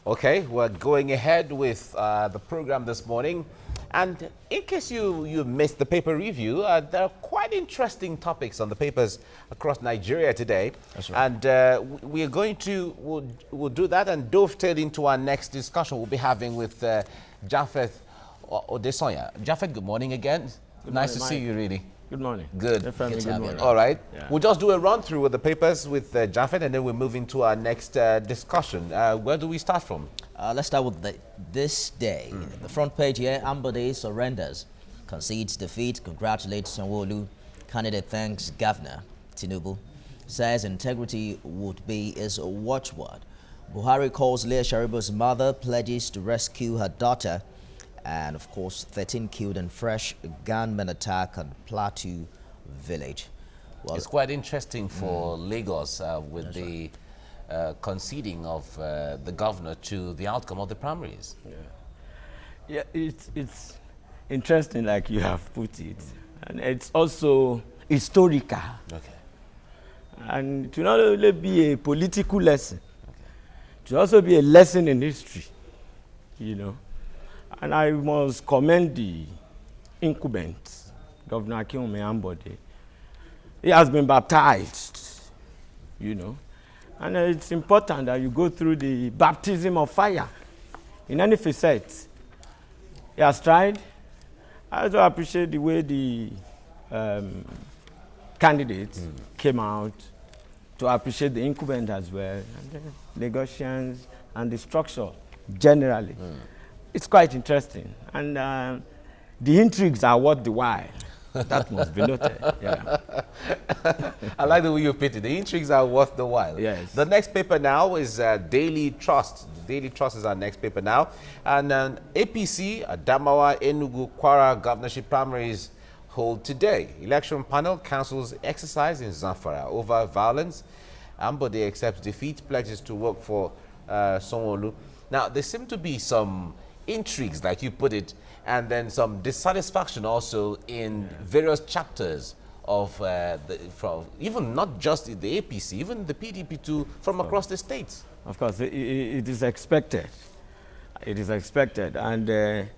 Okay, we're going ahead with the program this morning. And in case you missed the paper review, there are quite interesting topics on the papers across Nigeria today. That's right. And we are going to, we'll do that and dovetail into our next discussion we'll be having with Japheth Odesonya. Japheth, good morning again. Nice to see you, really. Good morning. Good. Good morning. All right. Yeah. We'll just do a run through with the papers with Japheth, and then we'll move into our next discussion. Where do we start from? Let's start with this day. The front page here, Ambode surrenders, concedes defeat, congratulates Sanwo-Olu. Candidate thanks Governor Tinubu. Says integrity would be his watchword. Buhari calls Leah Sharibu's mother, pledges to rescue her daughter. And of course, 13 killed in fresh gunman attack on Plateau village. Well, it's quite interesting for Lagos with the conceding of the governor to the outcome of the primaries. Yeah, it's interesting, like you have put it, and it's also historical. Okay. And it will not only be a political lesson, it will also be a lesson in history, you know. And I must commend the incumbent, Governor Akinwumi Ambode. He has been baptized, you know. And it's important that you go through the baptism of fire in any facet. He has tried. I also appreciate the way the candidates came out to appreciate the incumbent as well, and the Lagosians and the structure generally. It's quite interesting, and the intrigues are worth the while. That must be noted. Yeah. I like the way you put it. The intrigues are worth the while. Yes. The next paper now is Daily Trust. The Daily Trust is our next paper now. And APC, Adamawa, Enugu, Kwara governorship primaries hold today. Election panel cancels exercise in Zamfara over violence. Ambode accepts defeat, pledges to work for Sanwo-Olu. Now, there seem to be some intrigues, like you put it, and then some dissatisfaction also in various chapters of from even not just the APC, even the PDP too, from across the states. Of course, it is expected. It is expected, and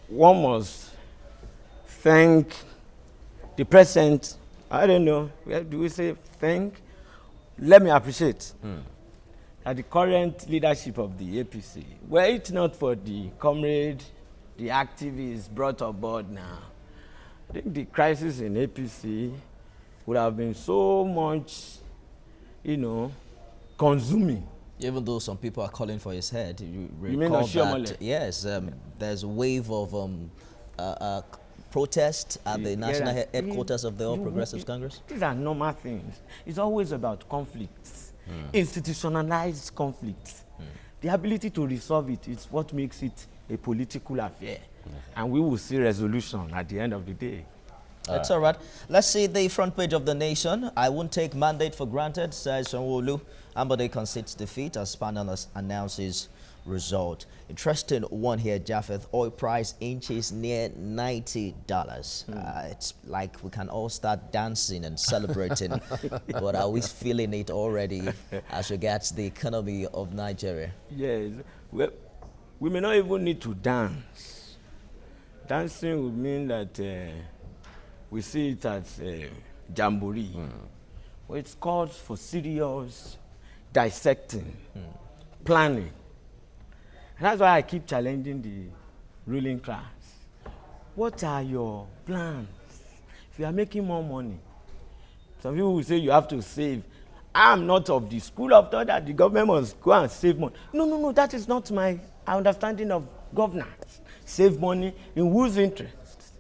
one must thank the present. I don't know, where do we say thank? Let me appreciate. At the current leadership of the APC, were it not for the comrade, the activists brought aboard now, I think the crisis in APC would have been so much, you know, consuming. Even though some people are calling for his head, you mean recall Oshiomhole? that, yes, there's a wave of protest at the national headquarters of the All Progressives Congress. These are normal things. It's always about conflicts. Institutionalized conflicts. The ability to resolve it is what makes it a political affair. And we will see resolution at the end of the day. That's all right. Let's see the front page of The Nation. I won't take mandate for granted, says Sanwo-Olu. Ambode concedes defeat as panel announces result. Interesting one here, Japheth. Oil price inches near $90. It's like we can all start dancing and celebrating, but are we feeling it already as regards the economy of Nigeria? Yes. Well, we may not even need to dance. Dancing would mean that we see it as jamboree. Well, it's called for serious dissecting, planning. And that's why I keep challenging the ruling class. What are your plans? If you are making more money, some people will say you have to save. I'm not of the school of thought that the government must go and save money. No, that is not my understanding of governance. Save money in whose interest?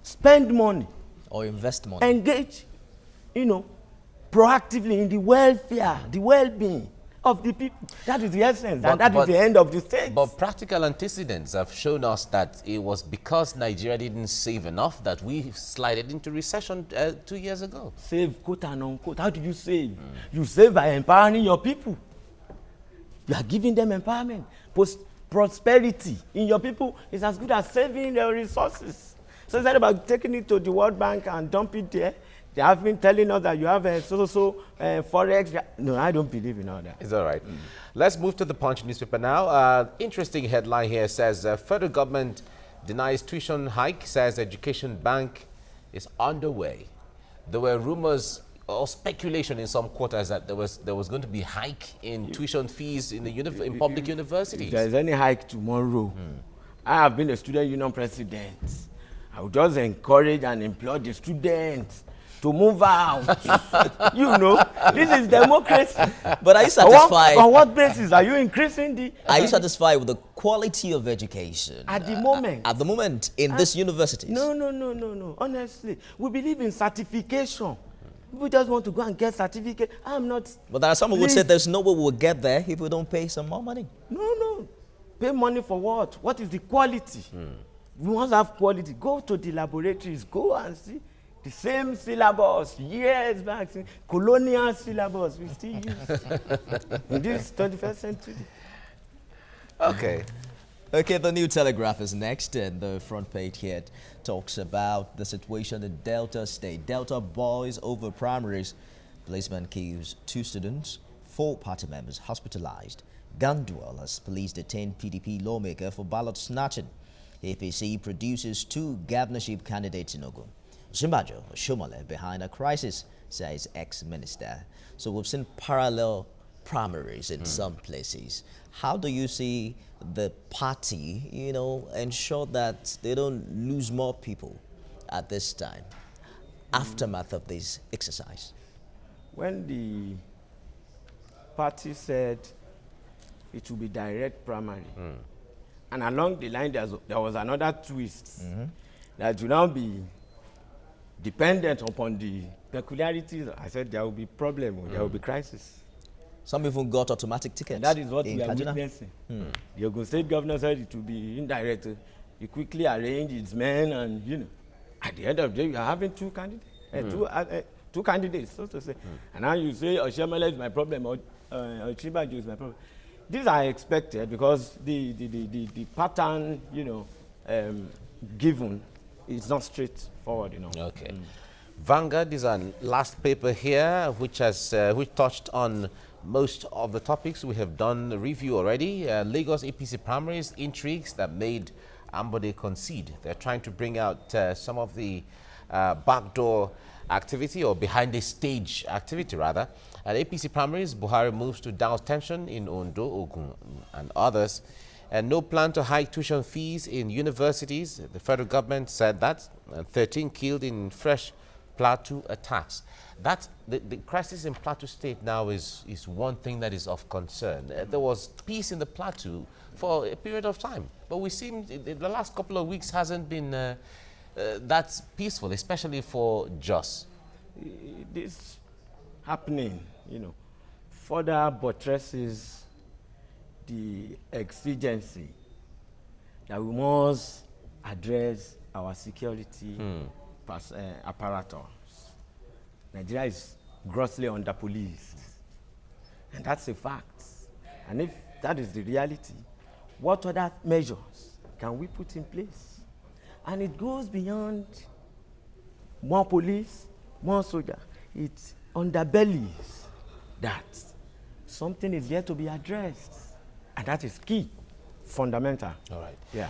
Spend money. Or invest money. Engage, you know, proactively in the welfare, the well-being of the people. That is the essence, and that is the end of the state. But practical antecedents have shown us that it was because Nigeria didn't save enough that we slided into recession 2 years ago. Save, quote and unquote. How do you save? You save by empowering your people. You are giving them empowerment. Prosperity in your people is as good as saving their resources. So it's not about taking it to the World Bank and dump it there. They have been telling us that you have a forex. No, I don't believe in all that. It's all right. Let's move to the Punch newspaper now. Interesting headline here says federal government denies tuition hike, says education bank is underway. There were rumors or speculation in some quarters that there was going to be hike in tuition fees in the public universities. If there is any hike tomorrow, I have been a student union president. I would just encourage and implore the students to move out. You know, this is democracy. But are you satisfied? On what basis are you increasing the? Are you satisfied with the quality of education at the moment? At the moment in this universities? No. Honestly, we believe in certification. We just want to go and get certificate. I'm not. But there are some who would say there's no way we'll get there if we don't pay some more money. No. Pay money for what? What is the quality? We want to have quality. Go to the laboratories. Go and see the same syllabus years back. Colonial syllabus we still use in this 21st century. Okay. Okay, the New Telegraph is next, and the front page here talks about the situation in Delta State. Delta boys over primaries. Policeman kills 2 students, 4 party members hospitalized. Gun duel as police detain PDP lawmaker for ballot snatching. APC produces 2 governorship candidates in Ogun. Zimbajo Shomole behind a crisis, says ex-minister. So we've seen parallel primaries in some places. How do you see the party, ensure that they don't lose more people at this time, aftermath of this exercise? When the party said it will be direct primary, and along the line there was another twist that will now be dependent upon the peculiarities, I said there will be problem, there will be crisis. Some even got automatic tickets. And that is what we are Kaduna witnessing. The Ogun State governor said it will be indirect. He quickly arranged his men, and at the end of the day, you are having 2 candidates, 2 candidates, so to say. And now you say, Oshemele is my problem, or Chibajo is my problem. These are expected because the pattern, given is not straightforward, Okay. Vanguard is our last paper here, which touched on most of the topics. We have done a review already. Lagos APC primaries, intrigues that made Ambode concede. They're trying to bring out some of the backdoor activity, or behind the stage activity rather. At APC primaries, Buhari moves to douse tension in Ondo, Ogun and others. And no plan to hike tuition fees in universities. The federal government said that. 13 killed in fresh Plateau attacks. The crisis in Plateau State now is one thing that is of concern. There was peace in the Plateau for a period of time, but we seem the last couple of weeks hasn't been that peaceful, especially for Jos. This happening, further buttresses the exigency that we must address our security apparatus. Nigeria is grossly under-policed, and that's a fact. And if that is the reality, what other measures can we put in place? And it goes beyond more police, more soldiers. It's underbellies that something is yet to be addressed, and that is key, fundamental. All right. Yeah.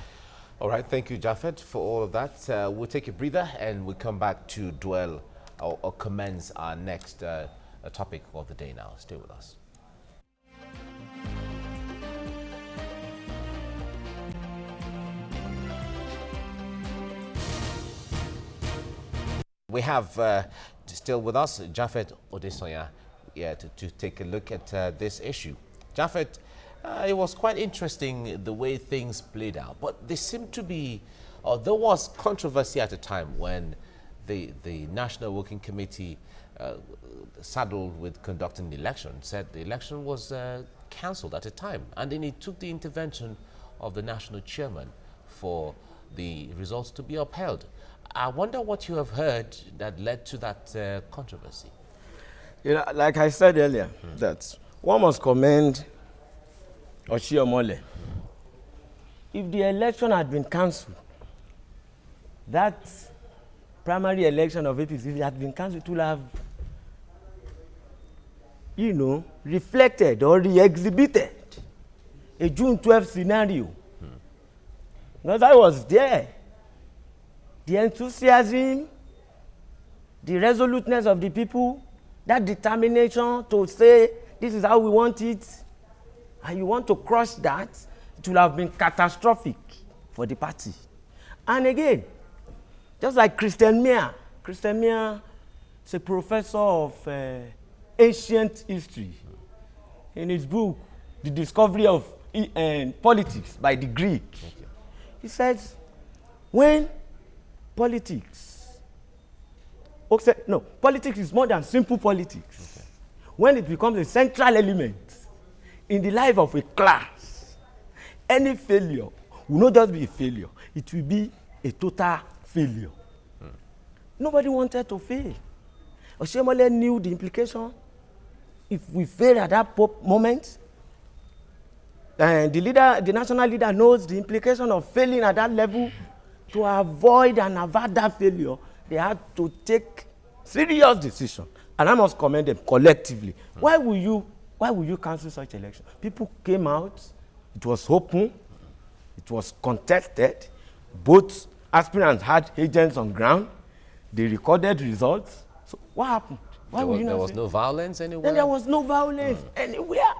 All right. Thank you, Japheth, for all of that. We'll take a breather, and we'll come back to dwell or commence our next topic of the day now. Stay with us. We have still with us Japheth Odesoya to take a look at this issue. Japheth, it was quite interesting the way things played out, but there seemed to be, or there was controversy at a time when the National Working Committee saddled with conducting the election, said the election was cancelled at a time, and then it took the intervention of the national chairman for the results to be upheld. I wonder what you have heard that led to that controversy. Like I said earlier, that one must commend Oshiomhole. If the election had been cancelled, that primary election of APC, if it had been cancelled, it would have, reflected or re-exhibited a June 12th scenario. Because I was there. The enthusiasm, the resoluteness of the people, that determination to say, this is how we want it, and you want to crush that, it will have been catastrophic for the party. And again, just like Christian Meyer is a professor of ancient history. In his book, The Discovery of Politics by the Greek, he says, when politics is more than simple politics. Okay. When it becomes a central element in the life of a class, any failure will not just be a failure, it will be a total failure. Nobody wanted to fail. Oshemole knew the implication. If we fail at that moment, the national leader knows the implication of failing at that level. To avoid and avert that failure, they had to take serious decisions. And I must commend them collectively. Why will you cancel such election? People came out, it was open, it was contested. Both aspirants had agents on ground, they recorded results. So what happened? Why would you not there was say? no violence anywhere? Then there was no violence anywhere.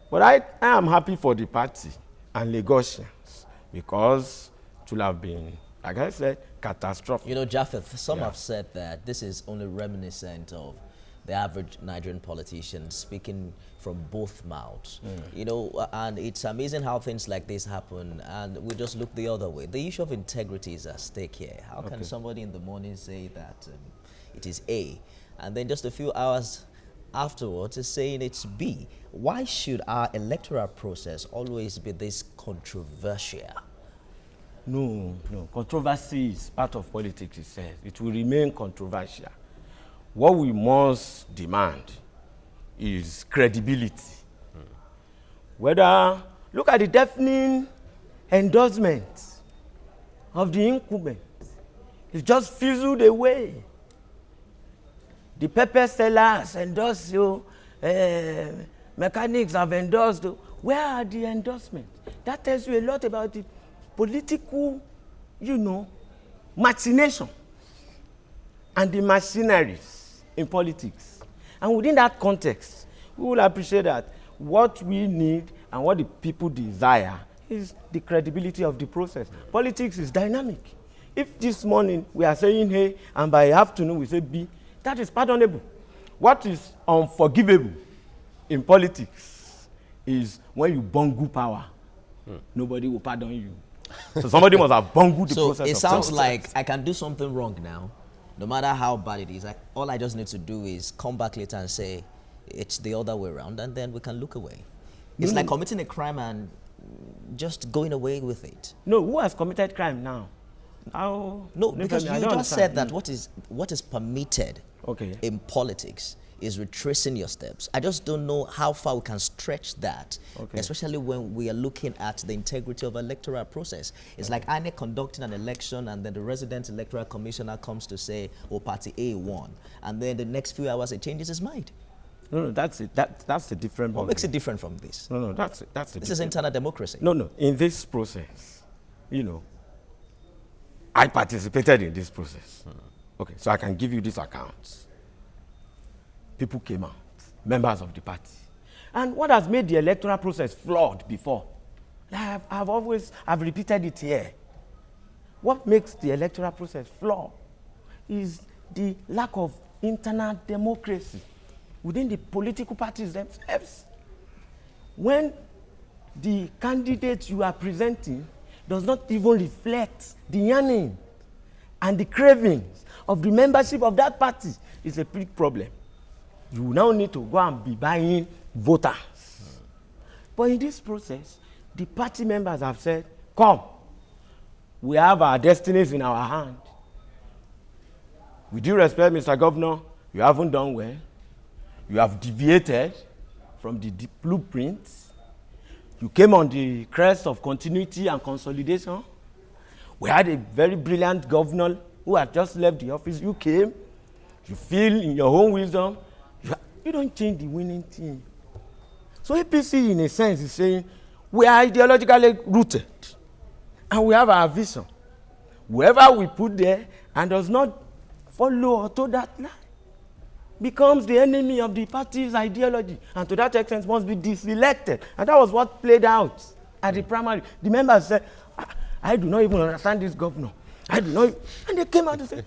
But I am happy for the party and Lagosians because it will have been, like I said, catastrophic. Japheth, some have said that this is only reminiscent of the average Nigerian politician speaking from both mouths. And it's amazing how things like this happen and we just look the other way. The issue of integrity is at stake here. How can somebody in the morning say that it is A and then just a few hours afterwards is saying it's B? Why should our electoral process always be this controversial? No. Controversy is part of politics itself. It will remain controversial. What we must demand is credibility. Look at the deafening endorsement of the incumbent. It just fizzled away. The pepper sellers endorse you, mechanics have endorsed you. Where are the endorsements? That tells you a lot about the political, machination and the machineries in politics. And within that context, we will appreciate that what we need and what the people desire is the credibility of the process. Politics is dynamic. If this morning we are saying A and by afternoon we say B, that is pardonable. What is unforgivable in politics is when you bungle power. Nobody will pardon you. So somebody must have bungled the process. So it sounds like I can do something wrong now, no matter how bad it is. All I just need to do is come back later and say it's the other way around, and then we can look away. It's like committing a crime and just going away with it. No, who has committed crime now? No, because you just said that what is permitted in politics is retracing your steps. I just don't know how far we can stretch that, especially when we are looking at the integrity of electoral process. It's like INEC conducting an election and then the resident electoral commissioner comes to say, party A won. And then the next few hours it changes his mind. No, that's it. That's a different What makes it different from this? No, that's it. This is internal democracy. No. In this process, I participated in this process. Okay, so I can give you these accounts. People came out, members of the party. And what has made the electoral process flawed before? I've repeated it here. What makes the electoral process flawed is the lack of internal democracy within the political parties themselves. When the candidate you are presenting does not even reflect the yearning and the cravings of the membership of that party, it's a big problem. You now need to go and be buying voters. But in this process, the party members have said, come, we have our destinies in our hand. With due respect, Mr. Governor, you haven't done well. You have deviated from the blueprint. You came on the crest of continuity and consolidation. We had a very brilliant governor who had just left the office, you came, you feel in your own wisdom, you don't change the winning team. So APC, in a sense, is saying, we are ideologically rooted, and we have our vision. Whoever we put there and does not follow or toe that line becomes the enemy of the party's ideology, and to that extent must be deselected. And that was what played out at the primary. The members said, I do not even understand this governor. I do not. And they came out and said,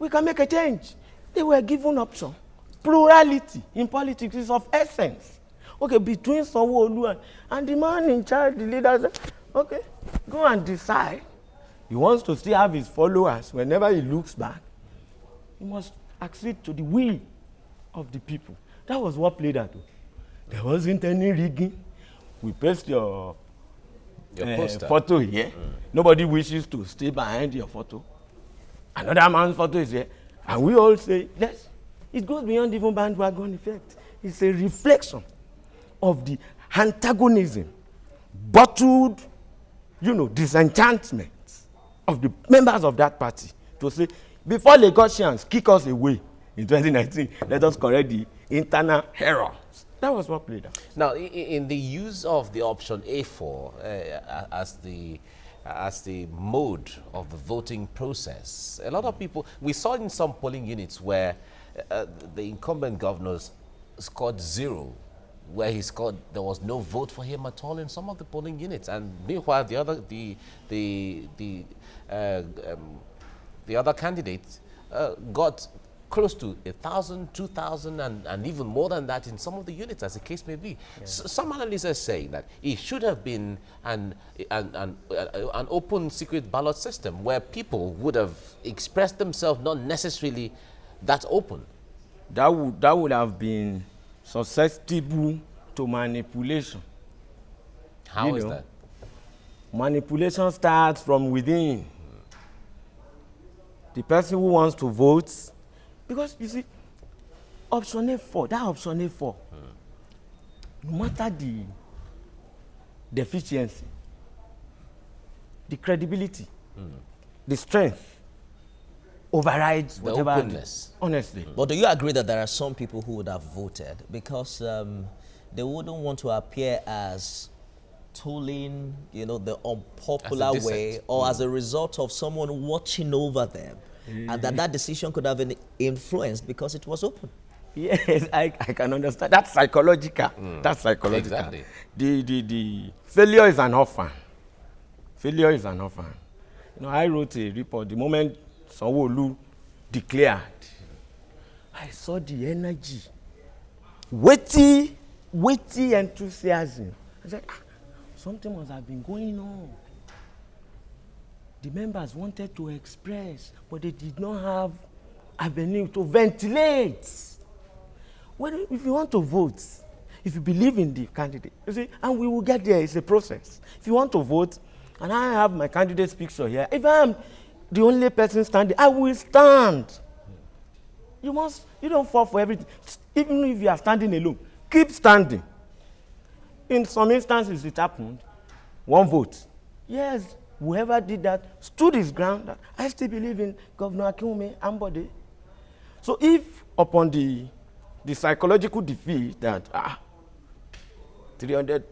we can make a change. They were given option. Plurality in politics is of essence. Okay, between Sanwo-Olu and the man in charge, the leader said, okay, go and decide. He wants to still have his followers. Whenever he looks back, he must accede to the will of the people. That was what played out. There wasn't any rigging. We placed your photo here. Nobody wishes to stay behind your photo. Another man's photo is here. And we all say, yes, it goes beyond even bandwagon effect. It's a reflection of the antagonism, bottled, disenchantment of the members of that party to say, before Lagosians kick us away in 2019, let us correct the internal errors. That was what played out. Now, in the use of the option A4 as the mode of the voting process, a lot of people, we saw in some polling units where the incumbent governors scored 0, where there was no vote for him at all in some of the polling units, and meanwhile the other candidates got close to 1,000, 2,000, and even more than that in some of the units, as the case may be. Yeah. Some analysts are saying that it should have been an open secret ballot system where people would have expressed themselves, not necessarily that open. That would have been susceptible to manipulation. How is that? Manipulation starts from within. The person who wants to vote, because you see, option A4, no matter the deficiency, the credibility, the strength overrides the whatever. openness. Honestly. But do you agree that there are some people who would have voted because they wouldn't want to appear as tooling, the unpopular way, or as a result of someone watching over them, and that decision could have been influenced because it was open? Yes, I can understand. That's psychological. That's psychological. Exactly. The failure is an orphan. Failure is an orphan. I wrote a report the moment Sanwo-Olu declared. I saw the energy, weighty enthusiasm. I said, something must have been going on. The members wanted to express, but they did not have avenue to ventilate. If you want to vote, if you believe in the candidate, you see, and we will get there, it's a process. If you want to vote, and I have my candidate's picture here, if I am the only person standing, I will stand. You don't fall for everything. Even if you are standing alone, keep standing. In some instances, it happened. One vote. Yes, whoever did that stood his ground. I still believe in Governor Akinwumi Ambode. So if upon the psychological defeat that 300,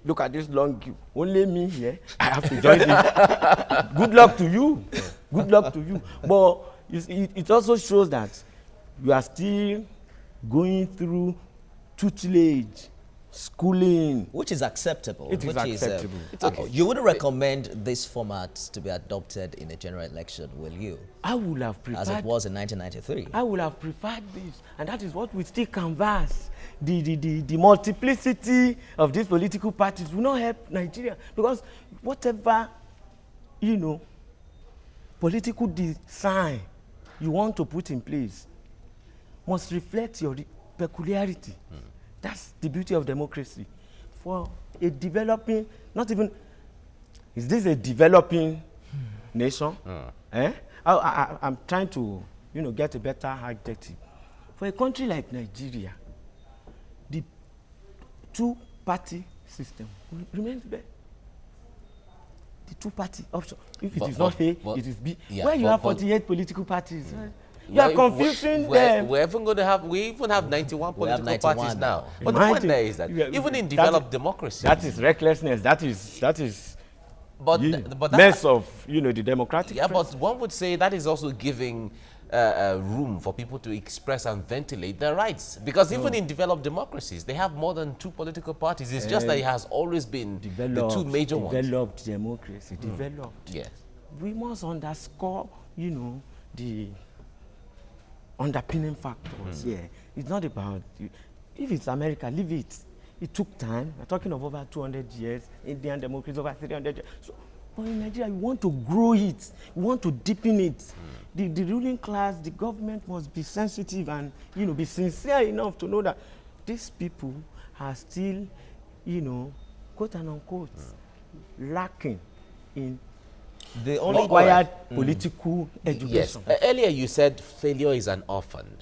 look at this long queue, only me here, I have to join it. Good luck to you. Good luck to you. But it also shows that you are still going through tutelage, schooling. Which is acceptable. It is acceptable. It's okay. You wouldn't recommend this format to be adopted in a general election, will you? I would have preferred. As it was in 1993. I would have preferred this. And that is what we still canvass. The multiplicity of these political parties will not help Nigeria. Because whatever, political design you want to put in place must reflect your peculiarity. That's the beauty of democracy. For a developing, not even, is this a developing nation? I'm trying to, get a better adjective. For a country like Nigeria, the two-party system remains there. the two-party option. If it But- is not A, but- it is B. yeah, Where you but- have but- 48 political parties, you are confusing them. We're even going to have, we even have 91 We have political 91 parties now. now. But the point Imagine- there is that Yeah, even in that developed is- democracy, That is recklessness. That is but, but that, mess of the democratic. yeah, process. but one would say that is also giving room for people to express and ventilate their rights. Because even in developed democracies, they have more than 2 political parties. It's just that it has always been the 2 major ones. developed democracy. Developed. Yes. We must underscore, the underpinning factors. Yeah, it's not about if it's America, leave it. It took time. We're talking of over 200 years. Indian democracy over 300 years. So, but in Nigeria, we want to grow it. We want to deepen it. The ruling class, the government must be sensitive and be sincere enough to know that these people are still, quote and unquote, lacking in The only required political Yes. education. Earlier you said failure is an orphan.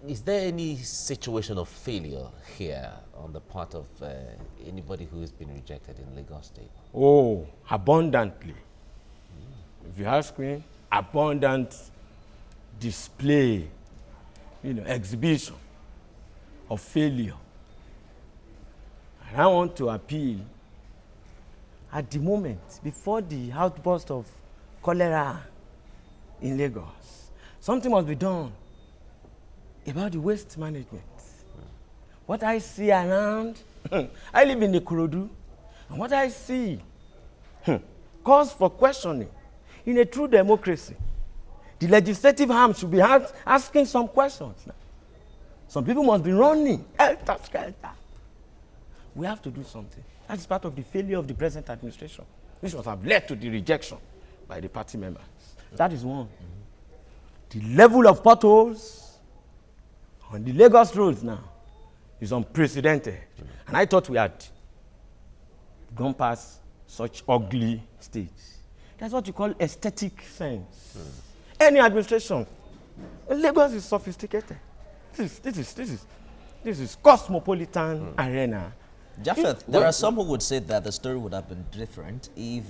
Is there any situation of failure here on the part of anybody who has been rejected in Lagos State? Oh, abundantly. If you ask me, abundant display, exhibition of failure. And I want to appeal at the moment, before the outburst of cholera in Lagos, something must be done about the waste management. What I see around, I live in Ikorodu, and what I see calls for questioning. In a true democracy, the legislative arm should be asking some questions now. Some people must be running. We have to do something. That is part of the failure of the present administration. This must have led to the rejection by the party members. That is one. The level of potholes on the Lagos roads now is unprecedented. And I thought we had gone past such ugly states. That's what you call aesthetic sense. Any administration, Lagos is sophisticated. This is cosmopolitan arena. Japheth, there are some who would say that the story would have been different if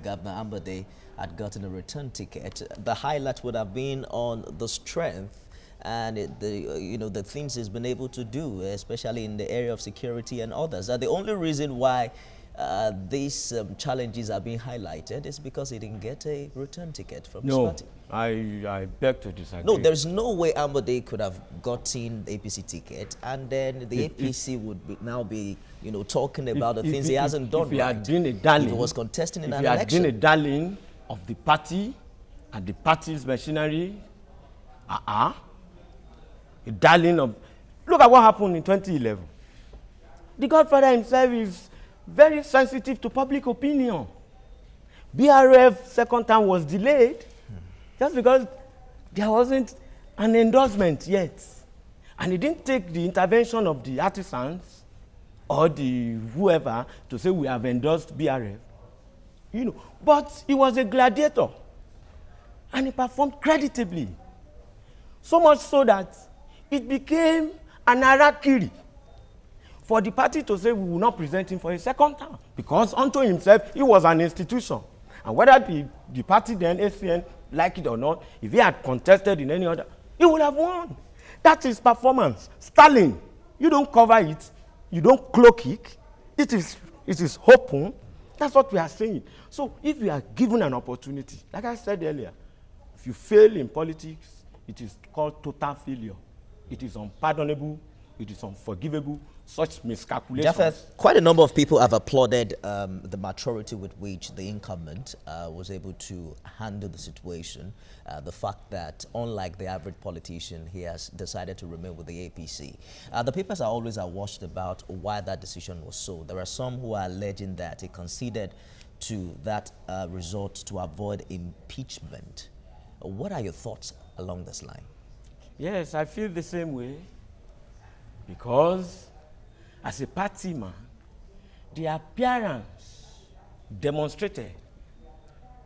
Governor Ambode had gotten a return ticket. The highlight would have been on the strength and the things he's been able to do, especially in the area of security and others. The only reason why these challenges are being highlighted is because he didn't get a return ticket from his party. I beg to disagree. No, there's no way Ambode could have gotten the APC ticket, and then the APC would now be, talking about the things he hasn't done. If he had been a darling, if he was contesting in an if he had election, been a darling of the party and the party's machinery, a darling of. Look at what happened in 2011. The Godfather himself is very sensitive to public opinion. BRF second term was delayed just because there wasn't an endorsement yet. And he didn't take the intervention of the artisans or the whoever to say we have endorsed BRF. But he was a gladiator. And he performed creditably. So much so that it became an harakiri for the party to say we will not present him for a second term. Because unto himself, he was an institution. And whether the party then, ACN, like it or not, if he had contested in any other, he would have won. That is performance. Stalin, you don't cover it, you don't cloak it. It is open. That's what we are saying. So if you are given an opportunity, like I said earlier, if you fail in politics, it is called total failure. It is unpardonable. It is unforgivable. Such miscalculations. Japheth, quite a number of people have applauded the maturity with which the incumbent was able to handle the situation. The fact that, unlike the average politician, he has decided to remain with the APC. The papers are always awash about why that decision was so. There are some who are alleging that he conceded to that result to avoid impeachment. What are your thoughts along this line? Yes, I feel the same way. Because as a party man, the appearance demonstrated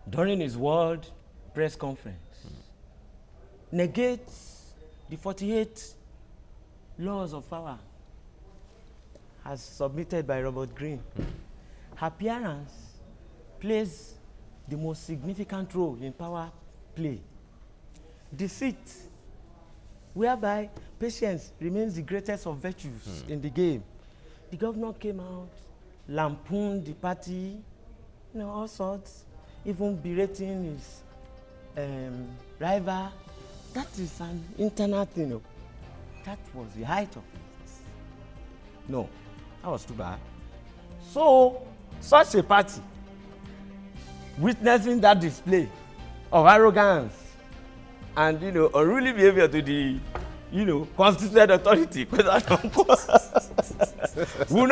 during his world press conference negates the 48 laws of power as submitted by Robert Greene. appearance plays the most significant role in power play. Deceit, whereby patience remains the greatest of virtues in the game. The governor came out, lampooned the party, all sorts, even berating his rival. That is an internal thing. That was the height of it. No, that was too bad. So, such a party, witnessing that display of arrogance and unruly behavior to the constituted authority, will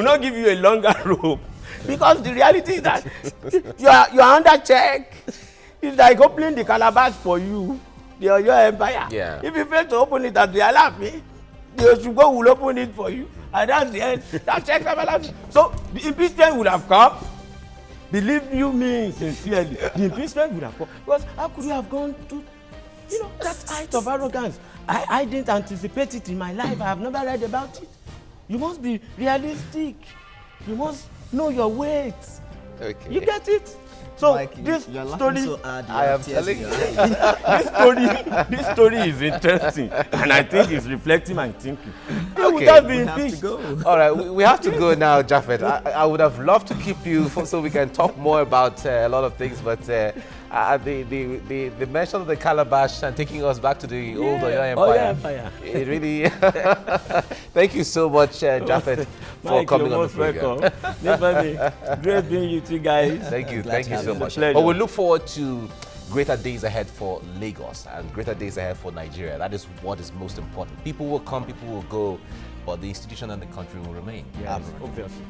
not give you a longer rope, because the reality is that you are under check. It's like opening the calabash for you, your empire. Yeah. If you fail to open it at the Alaafin, the Oshugbo will open it for you, and that's the end. That checks have Alaafin. So the impeachment would have come. Believe you me sincerely, the impeachment would have come, because how could you have gone to that height of arrogance? I didn't anticipate it in my life. I have never read about it. You must be realistic. You must know your weight. Okay. You get it? So Mike, this story, so I am telling you. this story is interesting, and I think it's reflecting my thinking. Okay. Would have been We have to impeached. go. All right, we have to go now, Japheth. I would have loved to keep you so we can talk more about a lot of things, but the mention of the calabash and taking us back to the old Oyo Empire. It really. Thank you so much, Japheth, for Mike, coming you're on the most program. welcome. Never great being you two guys. Thank you Glad to have so you. much. Pleasure. But we look forward to greater days ahead for Lagos and greater days ahead for Nigeria. That is what is most important. People will come, people will go, but the institution and the country will remain. Yes, obviously.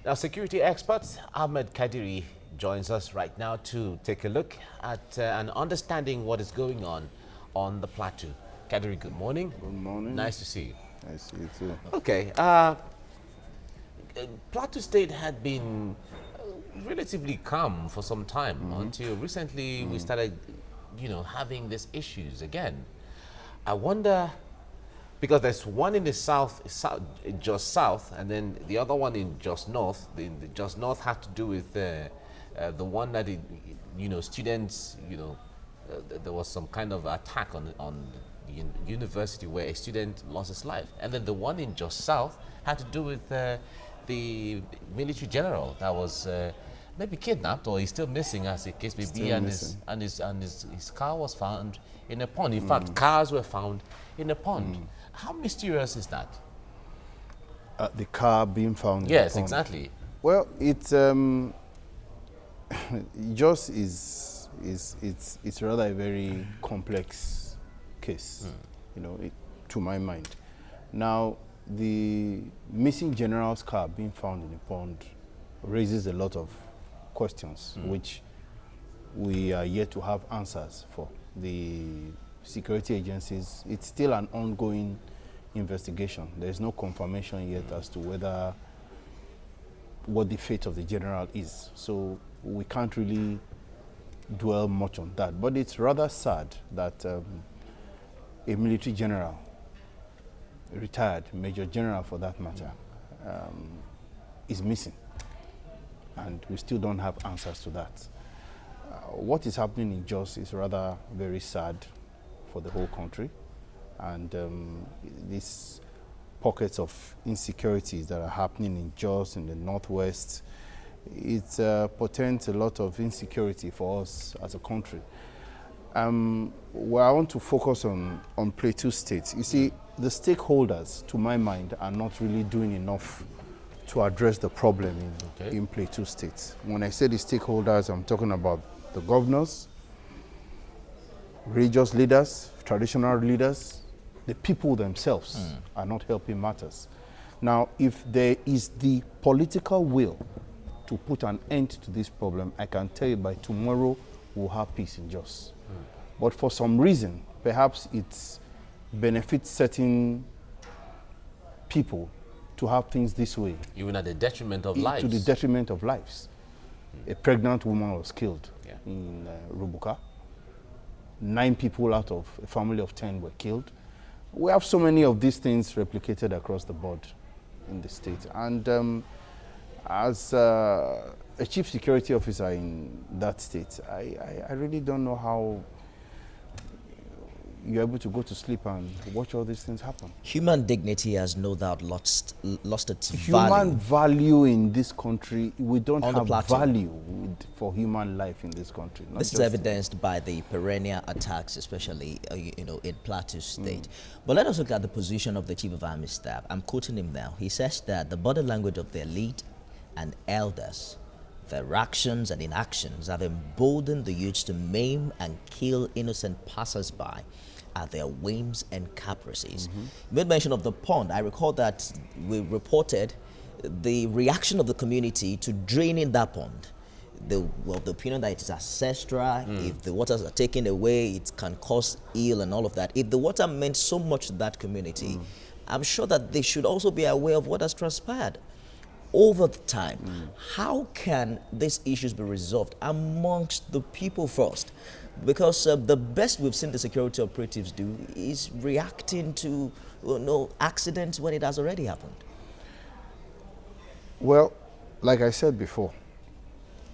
Now, security expert Ahmed Kadiri joins us right now to take a look at and understanding what is going on the plateau. Kadiri, good morning. Good morning. Nice to see you. I see you too. Okay. Plateau State had been relatively calm for some time until recently we started, having these issues again. I wonder, because there's one in the south, just south, and then the other one in just north. The just north had to do with the one that, students, there was some kind of attack on the university where a student lost his life. And then the one in just south had to do with the military general that was maybe kidnapped, or he's still missing, as the case may be, and his car was found in a pond. In fact, cars were found in a pond. How mysterious is that? The car being found. Yes, in the pond. exactly. Well, it's just it's rather a very complex case, to my mind. Now, the missing general's car being found in the pond raises a lot of questions, which we are yet to have answers for. The security agencies, it's still an ongoing investigation. There's no confirmation yet as to what the fate of the general is. So we can't really dwell much on that. But it's rather sad that a military general, retired major general for that matter, is missing. And we still don't have answers to that. What is happening in Jos is rather very sad for the whole country. And these pockets of insecurities that are happening in Jos, in the northwest, it portends a lot of insecurity for us as a country. Well, I want to focus on Plateau State. You see, the stakeholders, to my mind, are not really doing enough to address the problem in Plateau State. When I say the stakeholders, I'm talking about the governors, religious leaders, traditional leaders. The people themselves are not helping matters. Now, if there is the political will to put an end to this problem, I can tell you by tomorrow we'll have peace in Jos. But for some reason, perhaps it benefits certain people to have things this way. Even at the detriment of lives. To the detriment of lives. A pregnant woman was killed in Rubuka. 9 people out of a family of 10 were killed. We have so many of these things replicated across the board in the state. And As a chief security officer in that state, I really don't know how you're able to go to sleep and watch all these things happen. Human dignity has no doubt lost its Human value. value in this country, we don't On the have plateau. value for human life in this country. not This is just- evidenced by the perennial attacks, especially in Plateau State. But let us look at the position of the Chief of Army Staff. I'm quoting him now. He says that the body language of the elite and elders, their actions and inactions have emboldened the youths to maim and kill innocent passers-by at their whims and caprices. You made mention of the pond. I recall that we reported the reaction of the community to draining that pond. The opinion that it is ancestral. If the waters are taken away, it can cause ill and all of that. If the water meant so much to that community, I'm sure that they should also be aware of what has transpired over the time. How can these issues be resolved amongst the people first? Because the best we've seen the security operatives do is reacting to accidents when it has already happened. Well, like I said before,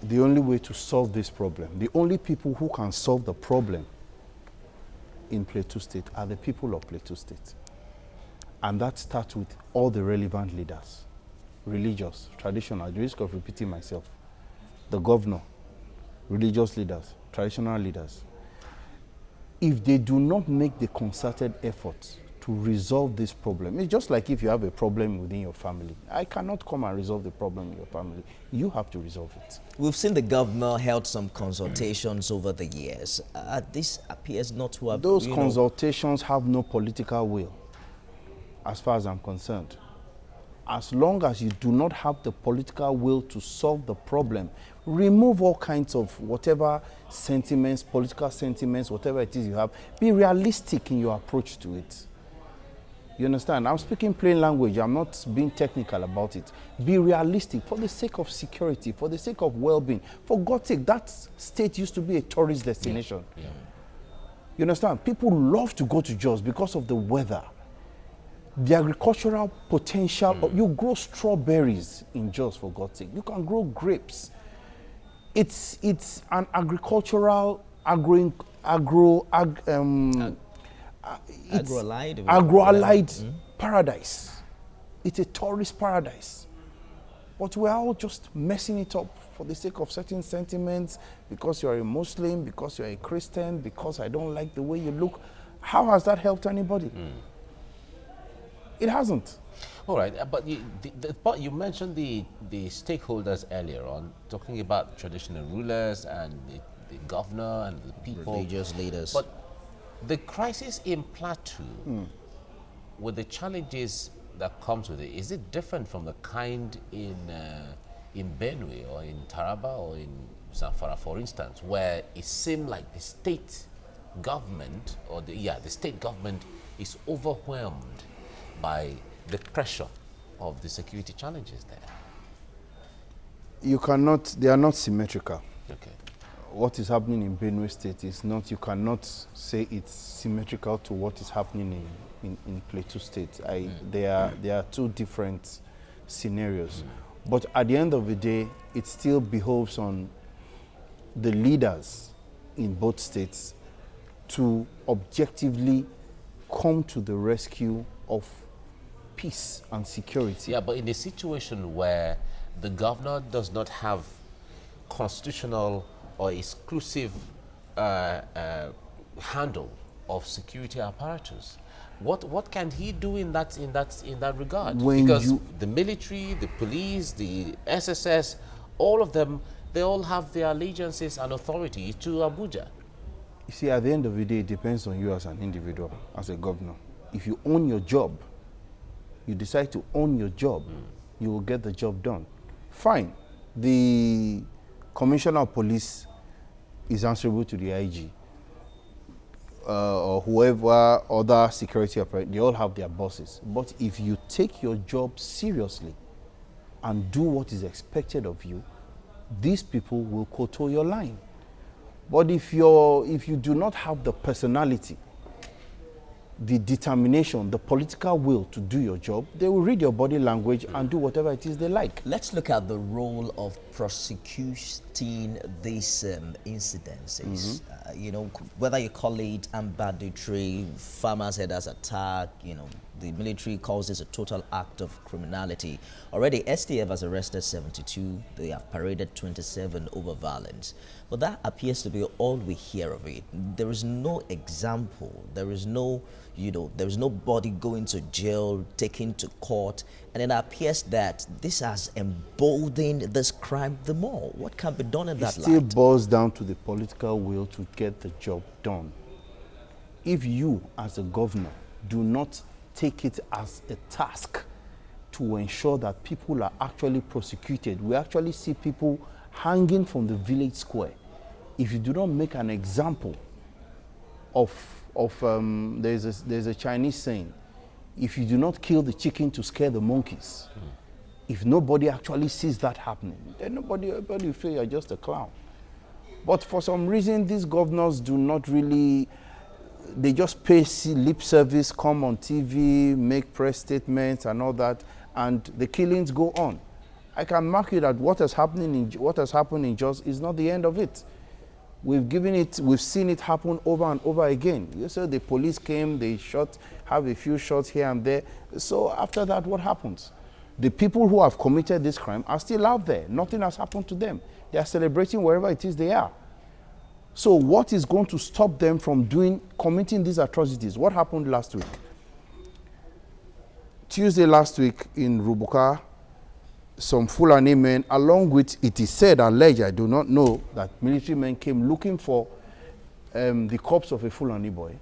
the only way to solve this problem, the only people who can solve the problem in Plateau State are the people of Plateau State. And that starts with all the relevant leaders, religious, traditional, at the risk of repeating myself, the governor, religious leaders, traditional leaders. If they do not make the concerted efforts to resolve this problem, it's just like if you have a problem within your family. I cannot come and resolve the problem in your family. You have to resolve it. We've seen the governor held some consultations over the years. This appears not to have... Those consultations have no political will, as far as I'm concerned. As long as you do not have the political will to solve the problem, remove all kinds of whatever sentiments, political sentiments, whatever it is you have. Be realistic in your approach to it. You understand? I'm speaking plain language. I'm not being technical about it. Be realistic for the sake of security, for the sake of well-being. For God's sake, that state used to be a tourist destination. Yeah. You understand? People love to go to Jos because of the weather. The agricultural potential. You grow strawberries in Jos, for God's sake. You can grow grapes. It's an agricultural agro-allied paradise. It's a tourist paradise. But we're all just messing it up for the sake of certain sentiments, because you're a Muslim, because you're a Christian, because I don't like the way you look. How has that helped anybody? It hasn't. All right, but you mentioned the stakeholders earlier on, talking about traditional rulers and the governor and the people. Religious leaders. But the crisis in Plateau, with the challenges that comes with it, is it different from the kind in Benue or in Taraba or in Zamfara, for instance, where it seemed like the state government or the state government is overwhelmed by the pressure of the security challenges there? They are not symmetrical. Okay. What is happening in Benue State is not, you cannot say it's symmetrical to what is happening in Plateau State. They are two different scenarios. But at the end of the day, it still behoves on the leaders in both states to objectively come to the rescue of peace and security. Yeah, but in a situation where the governor does not have constitutional or exclusive handle of security apparatus, what can he do in that regard? Because the military, the police, the SSS, all of them, they all have their allegiances and authority to Abuja. You see, at the end of the day, it depends on you as an individual, as a governor. If you own your job, you decide to own your job, you will get the job done. Fine. The commissioner of police is answerable to the IG. Or whoever other security operator, they all have their bosses. But if you take your job seriously and do what is expected of you, these people will toe your line. But if you do not have the personality the determination, the political will to do your job, they will read your body language and do whatever it is they like. Let's look at the role of prosecuting these incidences. You know, whether you call it armed banditry, farmers' headers attack, you know, the military calls this a total act of criminality. Already, STF has arrested 72. They have paraded 27 over violence. But that appears to be all we hear of it. There is no example. There is no, you know, there is nobody going to jail, taken to court. And it appears that this has emboldened this crime the more. What can be done in that light? It still boils down to the political will to get the job done. If you, as a governor, do not take it as a task to ensure that people are actually prosecuted, we actually see people hanging from the village square. If you do not make an example there's a Chinese saying, if you do not kill the chicken to scare the monkeys, if nobody actually sees that happening, then nobody will feel you're just a clown. But for some reason, these governors do not really, they just pay lip service, come on TV, make press statements and all that, and the killings go on. I can mark you that what has happened in Jos is not the end of it. We've seen it happen over and over again. You said the police came, they have a few shots here and there. So after that, what happens? The people who have committed this crime are still out there. Nothing has happened to them. They are celebrating wherever it is they are. So what is going to stop them from committing these atrocities? What happened last week? Tuesday last week in Rubuka, some Fulani men, along with, it is said, alleged, I do not know, that military men came looking for the corpse of a Fulani boy.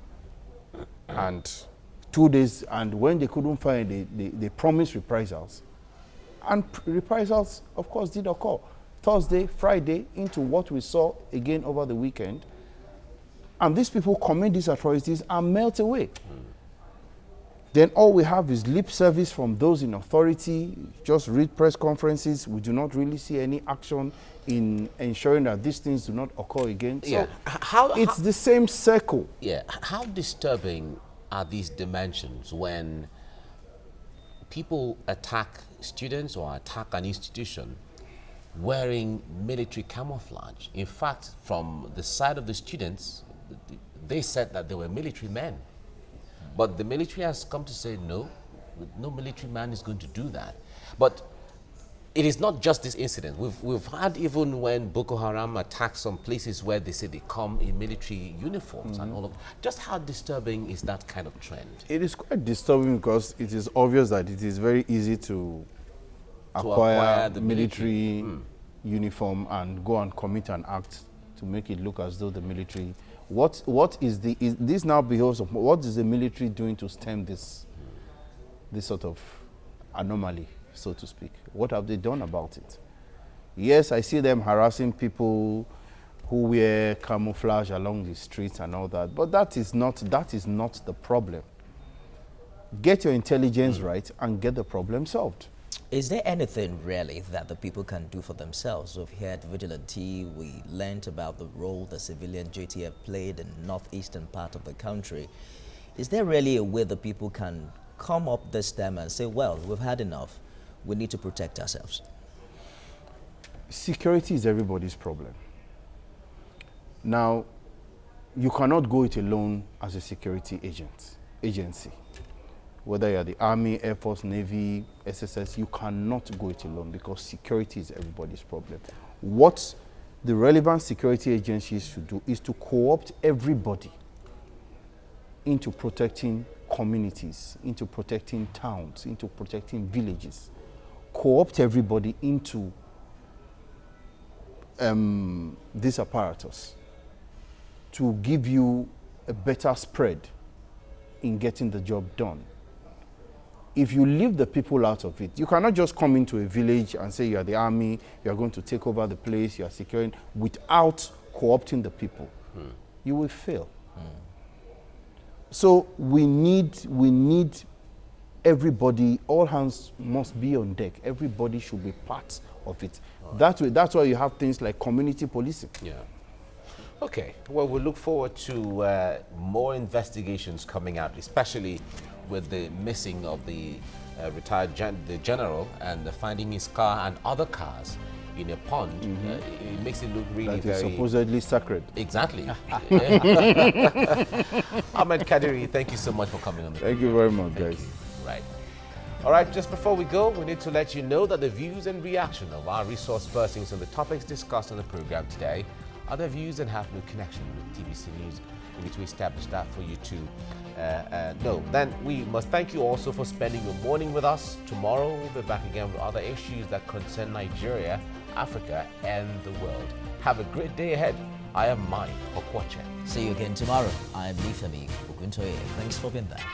And 2 days, and when they couldn't find it, they promised reprisals. And reprisals, of course, did occur. Thursday, Friday, into what we saw again over the weekend. And these people commit these atrocities and melt away. Then all we have is lip service from those in authority, just read press conferences. We do not really see any action in ensuring that these things do not occur again. Yeah. So it's the same circle. Yeah. How disturbing are these dimensions when people attack students or attack an institution wearing military camouflage? In fact, from the side of the students, they said that they were military men. But the military has come to say, no, no military man is going to do that. But it is not just this incident. We've had even when Boko Haram attacks some places where they say they come in military uniforms and all of that. Just how disturbing is that kind of trend? It is quite disturbing because it is obvious that it is very easy to acquire the military uniform and go and commit an act to make it look as though the military. What is this now behoves of what is the military doing to stem this sort of anomaly, so to speak? What have they done about it? Yes, I see them harassing people who wear camouflage along the streets and all that, but that is not the problem. Get your intelligence right and get the problem solved. Is there anything really that the people can do for themselves? We've heard vigilante, we learned about the role the civilian JTF played in the northeastern part of the country. Is there really a way the people can come up this time and say, well, we've had enough, we need to protect ourselves? Security is everybody's problem. Now, you cannot go it alone as a security agency. Whether you're the Army, Air Force, Navy, SSS, you cannot go it alone because security is everybody's problem. What the relevant security agencies should do is to co-opt everybody into protecting communities, into protecting towns, into protecting villages. Co-opt everybody into this apparatus to give you a better spread in getting the job done. If you leave the people out of it, you cannot just come into a village and say you are the army, you are going to take over the place, you are securing, without co-opting the people. You will fail. So we need everybody, all hands must be on deck. Everybody should be part of it. That's why you have things like community policing. Yeah. Okay, well, we look forward to more investigations coming out, especially with the missing of the retired the general and the finding his car and other cars in a pond. It makes it look really That is very... supposedly sacred. Exactly. Ahmed Kadiri, thank you so much for coming on the Thank you very much, guys. Right. All right, just before we go, we need to let you know that the views and reaction of our resource persons on the topics discussed on the program today are their views and have no connection with TVC News. We need to establish that for you to know. Then we must thank you also for spending your morning with us. Tomorrow we'll be back again with other issues that concern Nigeria, Africa, and the world. Have a great day ahead. I am Mike Okwache. See you again tomorrow. I am Nifemi Oguntoye. Thanks for being there.